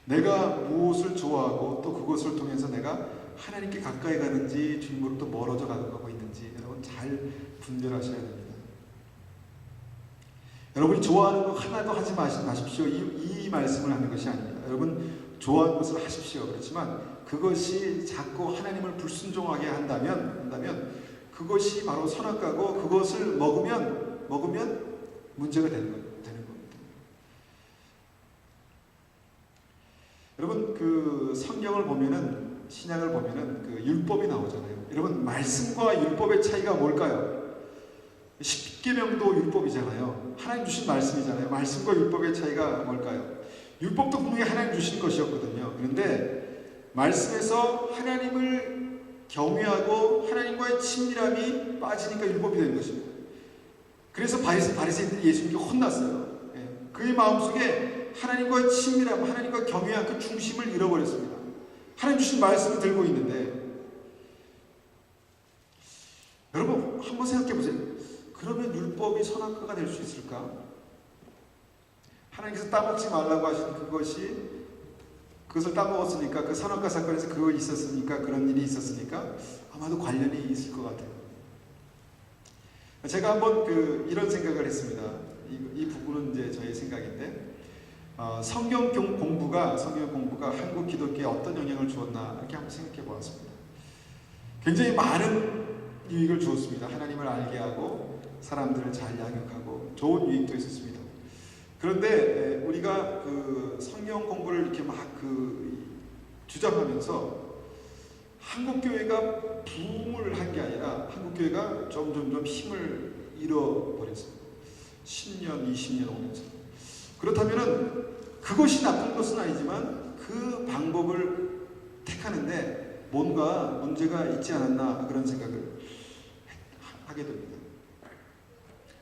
내가 무엇을 좋아하고 또 그것을 통해서 내가 하나님께 가까이 가는지 주님으로부터 멀어져 가고 있는지 여러분 잘 분별하셔야 됩니다. 여러분이 좋아하는 거 하나도 하지 마십시오. 이 말씀을 하는 것이 아닙니다. 여러분 좋아하는 것을 하십시오. 그렇지만 그것이 자꾸 하나님을 불순종하게 한다면 그것이 바로 선악과고 그것을 먹으면 문제가 되는 겁니다. 여러분 그 성경을 보면은 신약을 보면은 그 율법이 나오잖아요. 여러분 말씀과 율법의 차이가 뭘까요? 십계명도 율법이잖아요. 하나님 주신 말씀이잖아요. 말씀과 율법의 차이가 뭘까요? 율법도 분명히 하나님 주신 것이었거든요. 그런데 말씀에서 하나님을 경외하고 하나님과의 친밀함이 빠지니까 율법이 되는 것입니다. 그래서 바리새인들이 예수님께 혼났어요. 그의 마음속에 하나님과의 친밀함, 하나님과 경외한 그 중심을 잃어버렸습니다. 하나님 주신 말씀을 들고 있는데 여러분 한번 생각해 보세요. 그러면 율법이 선악과가 될 수 있을까? 하나님께서 따먹지 말라고 하신 그것을 따먹었으니까 그 선악과 사건에서 그거 있었으니까 그런 일이 있었으니까 아마도 관련이 있을 것 같아요. 제가 한번 이런 생각을 했습니다. 이 부분은 이제 저의 생각인데 성경 공부가 한국 기독교에 어떤 영향을 주었나 이렇게 한번 생각해 보았습니다. 굉장히 많은 유익을 주었습니다. 하나님을 알게 하고 사람들을 잘 양육하고 좋은 유익도 있었습니다. 그런데 우리가 그 성경 공부를 이렇게 막 주장하면서 한국 교회가 부흥을 한 게 아니라 한국 교회가 점점 힘을 잃어버렸습니다. 10년, 20년 오면서. 그렇다면은 그것이 나쁜 것은 아니지만 그 방법을 택하는데 뭔가 문제가 있지 않았나 그런 생각을 하게 됩니다.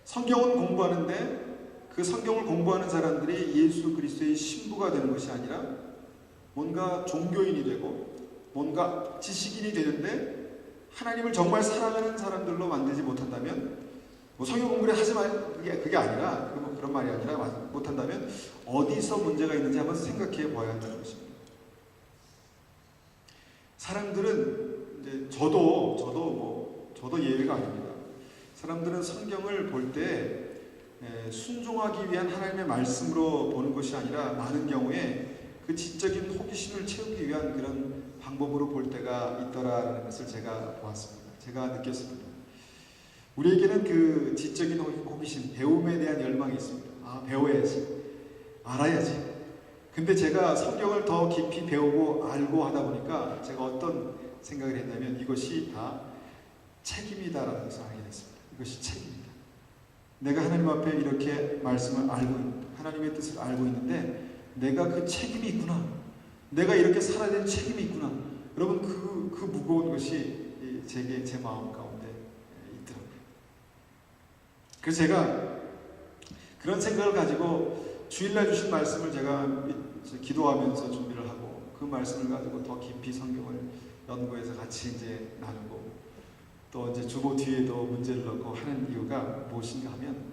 성경은 공부하는데 그 성경을 공부하는 사람들이 예수 그리스도의 신부가 되는 것이 아니라 뭔가 종교인이 되고 뭔가 지식인이 되는데 하나님을 정말 사랑하는 사람들로 만들지 못한다면 성경 공부를 하지 말 그게 아니라 그런 말이 아니라 못한다면 어디서 문제가 있는지 한번 생각해 봐야 한다는 것입니다. 사람들은 이제 저도 예외가 아닙니다. 사람들은 성경을 볼 때 순종하기 위한 하나님의 말씀으로 보는 것이 아니라 많은 경우에 그 지적인 호기심을 채우기 위한 그런 방법으로 볼 때가 있더라라는 것을 제가 보았습니다. 제가 느꼈습니다. 우리에게는 그 지적인 호기심, 배움에 대한 열망이 있습니다. 배워야지, 알아야지. 근데 제가 성경을 더 깊이 배우고 알고 하다 보니까 제가 어떤 생각을 했냐면 이것이 다 책임이다라는 것을 알게 됐습니다. 이것이 책임이다. 내가 하나님 앞에 이렇게 말씀을 하나님의 뜻을 알고 있는데 내가 그 책임이 있구나. 내가 이렇게 살아야 되는 책임이 있구나. 여러분 그 무거운 것이 제 마음 가운데 있더라고요. 그래서 제가 그런 생각을 가지고 주일날 주신 말씀을 제가 기도하면서 준비를 하고 그 말씀을 가지고 더 깊이 성경을 연구해서 같이 이제 나누고 또 이제 주보 뒤에도 문제를 넣고 하는 이유가 무엇인가 하면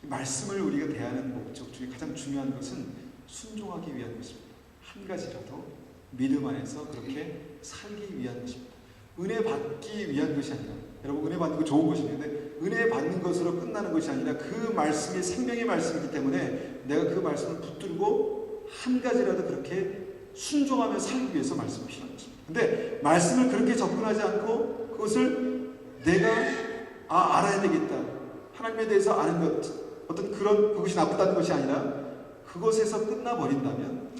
말씀을 우리가 대하는 목적 중에 가장 중요한 것은 순종하기 위한 것입니다. 한 가지라도 믿음 안에서 그렇게 살기 위한 것입니다. 은혜 받기 위한 것이 아니라, 여러분 은혜 받는 거 좋은 것인데 은혜 받는 것으로 끝나는 것이 아니라 그 말씀이 생명의 말씀이기 때문에 내가 그 말씀을 붙들고 한 가지라도 그렇게 순종하며 살기 위해서 말씀이 필요한 것입니다. 근데 말씀을 그렇게 접근하지 않고 그것을 내가 알아야 되겠다, 하나님에 대해서 아는 것, 어떤 그것이 나쁘다는 것이 아니라 그것에서 끝나버린다면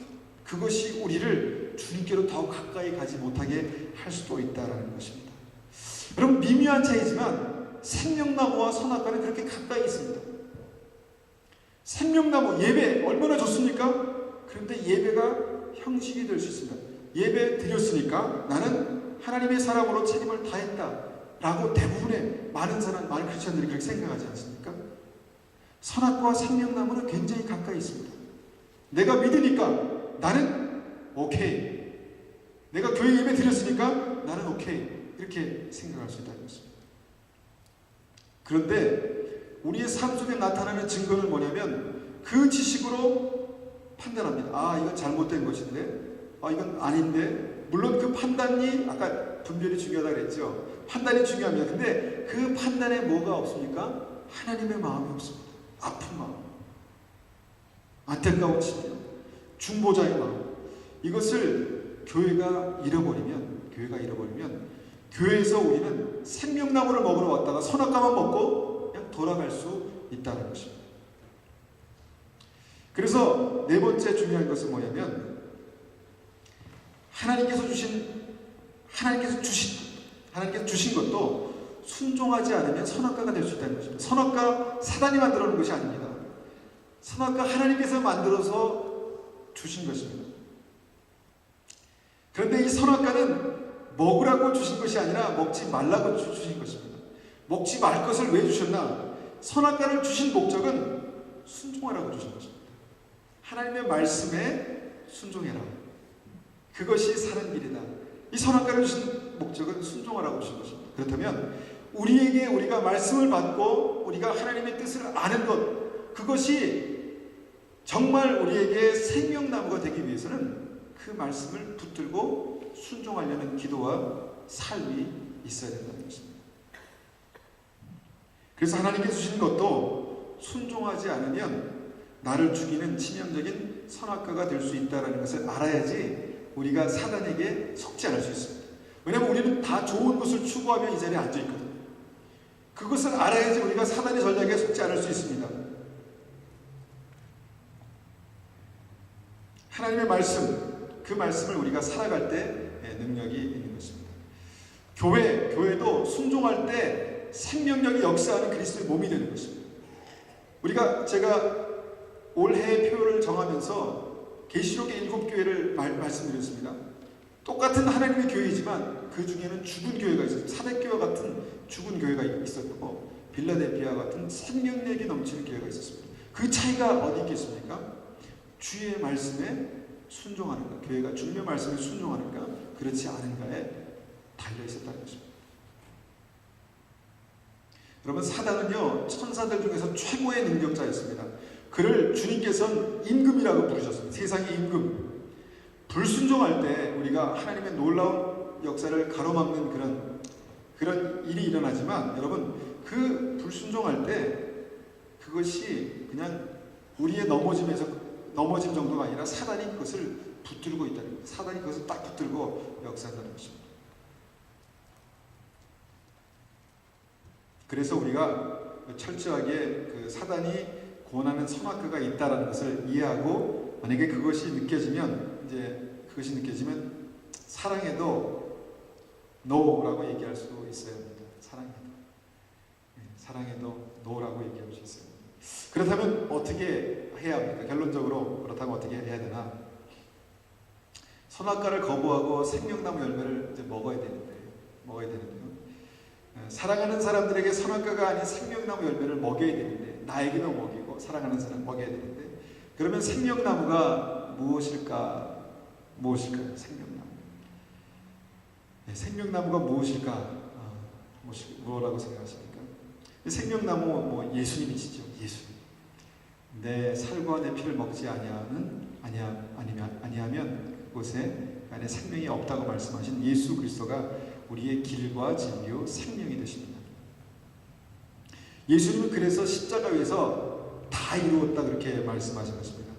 그것이 우리를 주님께로 더 가까이 가지 못하게 할 수도 있다는 것입니다. 여러분, 미묘한 차이지만 생명나무와 선악과는 그렇게 가까이 있습니다. 생명나무 예배 얼마나 좋습니까? 그런데 예배가 형식이 될 수 있습니다. 예배 드렸으니까 나는 하나님의 사람으로 책임을 다했다 라고 대부분의 많은 크리스천들이 그렇게 생각하지 않습니까? 선악과와 생명나무는 굉장히 가까이 있습니다. 내가 믿으니까 나는 오케이, 내가 교회 예배 드렸으니까 나는 오케이, 이렇게 생각할 수 있다는 것입니다. 그런데 우리의 삶 속에 나타나는 증거는 뭐냐면 그 지식으로 판단합니다. 이건 잘못된 것인데, 이건 아닌데. 물론 그 판단이 아까 분별이 중요하다고 그랬죠. 판단이 중요합니다. 근데 그 판단에 뭐가 없습니까? 하나님의 마음이 없습니다. 아픈 마음, 안타까운 심령, 중보자의 마음. 이것을 교회가 잃어버리면 교회에서 우리는 생명나무를 먹으러 왔다가 선악과만 먹고 그냥 돌아갈 수 있다는 것입니다. 그래서 네 번째 중요한 것은 뭐냐면 하나님께서 주신 것도 순종하지 않으면 선악과가 될 수 있다는 것입니다. 선악과 사단이 만들어 놓은 것이 아닙니다. 선악과 하나님께서 만들어서 주신 것입니다. 그런데 이 선악과는 먹으라고 주신 것이 아니라 먹지 말라고 주신 것입니다. 먹지 말 것을 왜 주셨나? 선악과를 주신 목적은 순종하라고 주신 것입니다. 하나님의 말씀에 순종해라. 그것이 사는 길이다. 이 선악과를 주신 목적은 순종하라고 주신 것입니다. 그렇다면 우리가 말씀을 받고 우리가 하나님의 뜻을 아는 것, 그것이 정말 우리에게 생명나무가 되기 위해서는 그 말씀을 붙들고 순종하려는 기도와 삶이 있어야 된다는 것입니다. 그래서 하나님께 주신 것도 순종하지 않으면 나를 죽이는 치명적인 선악과가 될 수 있다는 것을 알아야지 우리가 사단에게 속지 않을 수 있습니다. 왜냐하면 우리는 다 좋은 것을 추구하며 이 자리에 앉아 있거든요. 그것을 알아야지 우리가 사단의 전략에 속지 않을 수 있습니다. 하나님의 말씀, 그 말씀을 우리가 살아갈 때 능력이 있는 것입니다. 교회도 순종할 때 생명력이 역사하는 그리스도의 몸이 되는 것입니다. 제가 올해의 표를 정하면서 계시록의 7교회를 말씀드렸습니다. 똑같은 하나님의 교회이지만 그 중에는 죽은 교회가 있었어요. 사백교회 같은 죽은 교회가 있었고 빌라델피아 같은 생명력이 넘치는 교회가 있었습니다. 그 차이가 어디 있겠습니까? 주의 말씀에 순종하는가, 교회가 주님의 말씀에 순종하는가, 그렇지 않은가에 달려 있었다는 것입니다. 여러분, 사단은요 천사들 중에서 최고의 능력자였습니다. 그를 주님께서는 임금이라고 부르셨습니다. 세상의 임금. 불순종할 때 우리가 하나님의 놀라운 역사를 가로막는 그런 일이 일어나지만, 여러분, 그 불순종할 때 그것이 그냥 우리의 넘어짐 정도가 아니라 사단이 그것을 붙들고 있다는 거예요. 사단이 그것을 딱 붙들고 역사한다는 것입니다. 그래서 우리가 철저하게 그 사단이 권하는 선악과가 있다는 것을 이해하고, 만약에 그것이 느껴지면 사랑해도 no라고 얘기할 수 있어야 합니다. 사랑해도 no라고 얘기할 수 있어야 합니다. 그렇다면 어떻게 해야 합니까? 결론적으로 그렇다면 어떻게 해야 되나? 선악과를 거부하고 생명나무 열매를 먹어야 되는데요. 사랑하는 사람들에게 선악과가 아닌 생명나무 열매를 먹여야 되는데, 나에게도 먹이고 사랑하는 사람 먹여야 되는데, 그러면 생명나무가 무엇일까요? 생명나무. 생명나무가 무엇일까? 뭐라고 생각하십니까? 생명나무 뭐 예수님이시죠. 예수님. 내 살과 내 피를 먹지 아니하면 그곳에 안에 생명이 없다고 말씀하신 예수 그리스도가 우리의 길과 진리요 생명이 되십니다. 예수님은 그래서 십자가 위에서 다 이루었다 그렇게 말씀하신 것입니다.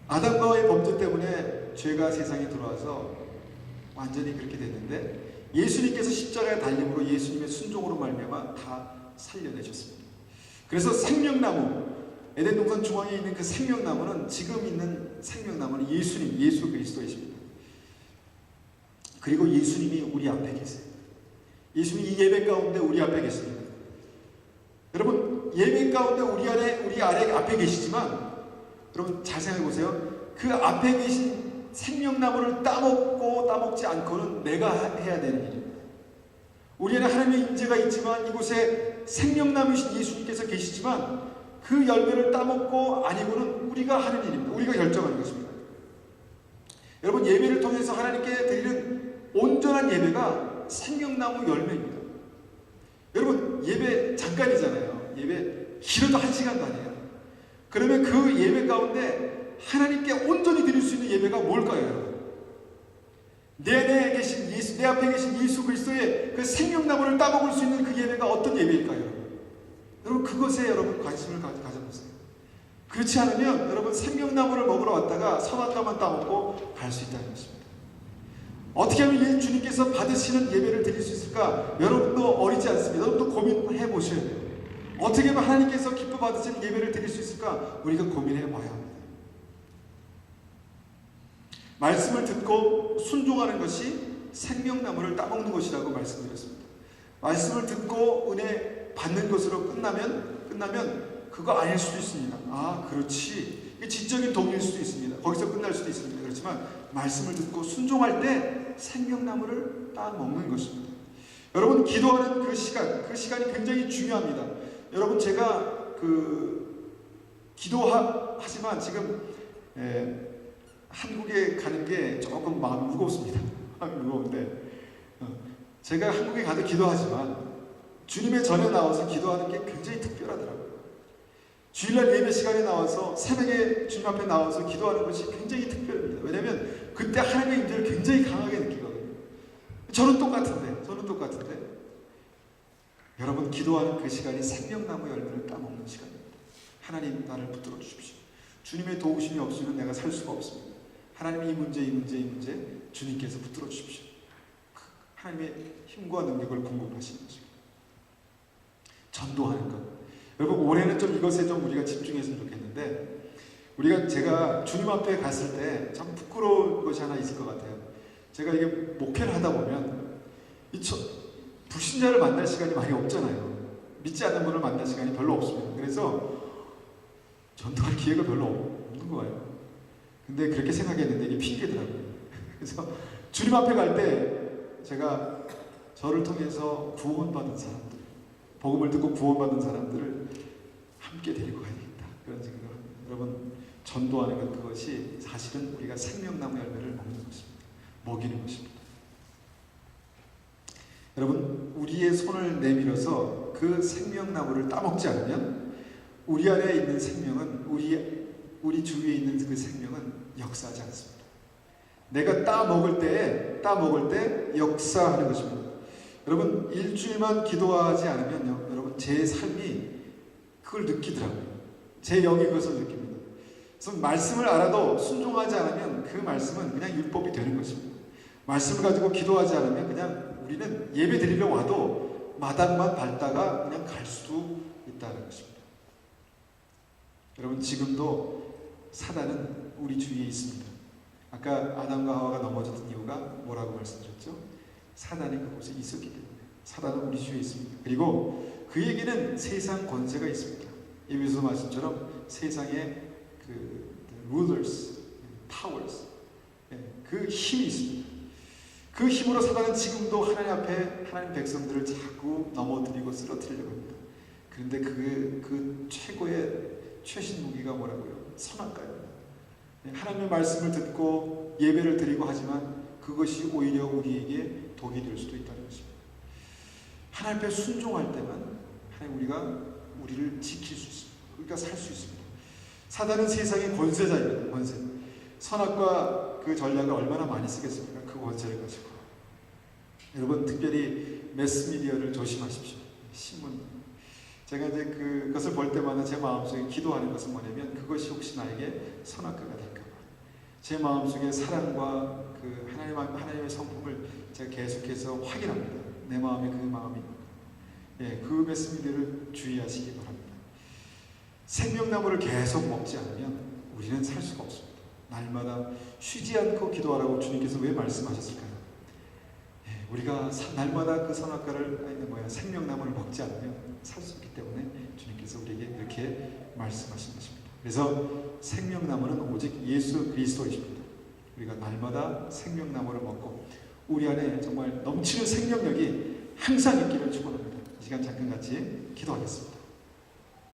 아담과 하와의 범죄 때문에 죄가 세상에 들어와서 완전히 그렇게 됐는데 예수님께서 십자가에 달림으로 예수님의 순종으로 말미암아 다 살려내셨습니다. 그래서 생명나무, 에덴 동산 중앙에 있는 그 생명나무는, 지금 있는 생명나무는 예수님, 예수 그리스도이십니다. 그리고 예수님이 우리 앞에 계세요. 예수님이 이 예배 가운데 우리 앞에 계십니다. 여러분, 예배 가운데 우리 아래 앞에 계시지만, 여러분 잘 생각해 보세요. 그 앞에 계신 생명나무를 따먹지 않고는 내가 해야 되는 일입니다. 우리 안에 하나님의 임재가 있지만, 이곳에 생명나무이신 예수님께서 계시지만 그 열매를 따먹고 아니고는 우리가 하는 일입니다. 우리가 결정하는 것입니다. 여러분, 예배를 통해서 하나님께 드리는 온전한 예배가 생명나무 열매입니다. 여러분, 예배 잠깐이잖아요. 예배 길어도 1시간도 아니에요. 그러면 그 예배 가운데 하나님께 온전히 드릴 수 있는 예배가 뭘까요, 여러분? 내 안에 계신 예수, 내 앞에 계신 예수 그리스도의 그 생명나무를 따먹을 수 있는 그 예배가 어떤 예배일까요? 여러분, 그것에 여러분 관심을 가져보세요. 그렇지 않으면 여러분 생명나무를 먹으러 왔다가 선악과만 따먹고 갈 수 있다는 것입니다. 어떻게 하면 주님께서 받으시는 예배를 드릴 수 있을까? 여러분도 어리지 않습니다. 여러분도 고민해 보셔야 돼요. 어떻게 하면 하나님께서 기뻐 받으시는 예배를 드릴 수 있을까? 우리가 고민해 봐야 합니다. 말씀을 듣고 순종하는 것이 생명나무를 따먹는 것이라고 말씀드렸습니다. 말씀을 듣고 은혜 받는 것으로 끝나면 그거 아닐 수도 있습니다. 아, 그렇지. 이게 지적인 동의일 수도 있습니다. 거기서 끝날 수도 있습니다. 그렇지만 말씀을 듣고 순종할 때 생명나무를 따먹는 것입니다. 여러분, 기도하는 그 시간이 굉장히 중요합니다. 여러분, 제가 기도하지만 지금 한국에 가는 게 조금 마음이 무겁습니다. 마음이 무거운데, 제가 한국에 가도 기도하지만 주님의 전에 나와서 기도하는 게 굉장히 특별하더라고요. 주일날 예배 시간에 나와서 새벽에 주님 앞에 나와서 기도하는 것이 굉장히 특별합니다. 왜냐하면 그때 하나님의 임재를 굉장히 강하게 느끼거든요. 저는 똑같은데 여러분, 기도하는 그 시간이 생명나무 열매를 따먹는 시간입니다. 하나님, 나를 붙들어 주십시오. 주님의 도우심이 없으면 내가 살 수가 없습니다. 하나님, 이 문제 주님께서 붙들어 주십시오. 하나님의 힘과 능력을 공급하시는 것입니다. 전도하는 것. 여러분, 올해는 좀 이것에 좀 우리가 집중했으면 좋겠는데, 제가 주님 앞에 갔을 때 참 부끄러운 것이 하나 있을 것 같아요. 제가 이게 목회를 하다 보면 불신자를 만날 시간이 많이 없잖아요. 믿지 않는 분을 만날 시간이 별로 없습니다. 그래서 전도할 기회가 별로 없는 거예요. 근데 그렇게 생각했는데 이게 핑계더라고요. 그래서 주님 앞에 갈 때 제가 저를 통해서 구원받은 사람들, 복음을 듣고 구원받은 사람들을 함께 데리고 가야겠다, 그런 생각을 합니다. 여러분, 전도하는 것, 그것이 사실은 우리가 생명나무 열매를 먹는 것입니다. 먹이는 것입니다. 여러분, 우리의 손을 내밀어서 그 생명나무를 따먹지 않으면 우리 안에 있는 생명은, 우리 주위에 있는 그 생명은 역사하지 않습니다. 내가 따먹을 때 역사하는 것입니다. 여러분, 일주일만 기도하지 않으면요, 여러분, 제 삶이 그걸 느끼더라고요. 제 영이 그것을 느낍니다. 그래서 말씀을 알아도 순종하지 않으면 그 말씀은 그냥 율법이 되는 것입니다. 말씀을 가지고 기도하지 않으면 그냥 우리는 예배 드리러 와도 마당만 밟다가 그냥 갈 수도 있다는 것입니다. 여러분, 지금도 사단은 우리 주위에 있습니다. 아까 아담과 하와가 넘어졌던 이유가 뭐라고 말씀드렸죠? 사단이 그곳에 있었기 때문에. 사단은 우리 주위에 있습니다. 그리고 그에게는 세상 권세가 있습니다. 예배소 말씀처럼 세상의 그 rulers, powers, 그 힘이 있습니다. 그 힘으로 사단은 지금도 하나님 앞에 하나님 백성들을 자꾸 넘어뜨리고 쓰러뜨리려고 합니다. 그런데 그 최고의 최신 무기가 뭐라고요? 선악과입니다. 하나님의 말씀을 듣고 예배를 드리고 하지만 그것이 오히려 우리에게 독이 될 수도 있다는 것입니다. 하나님 앞에 순종할 때만 하나님 우리를 지킬 수 있습니다. 우리가 살 수 있습니다. 사단은 세상의 권세자입니다. 권세. 선악과 그 전략을 얼마나 많이 쓰겠습니까? 그 권세를 가지고. 여러분 특별히 매스미디어를 조심하십시오. 신문. 제가 이제 그것을 볼 때마다 제 마음속에 기도하는 것은 뭐냐면 그것이 혹시 나에게 선악과가 될까 봐. 제 마음속에 사랑과 그 하나님의 성품을 제가 계속해서 확인합니다. 내 마음에 그 마음이 그 매스미디어를 주의하시기 바랍니다. 생명나무를 계속 먹지 않으면 우리는 살 수가 없습니다. 날마다 쉬지 않고 기도하라고 주님께서 왜 말씀하셨을까요? 우리가 날마다 그 선악과를 생명나무를 먹지 않으면 살 수 없기 때문에 주님께서 우리에게 이렇게 말씀하신 것입니다. 그래서 생명나무는 오직 예수 그리스도이십니다. 우리가 날마다 생명나무를 먹고 우리 안에 정말 넘치는 생명력이 항상 있기를 축원합니다. 이 시간 잠깐 같이 기도하겠습니다.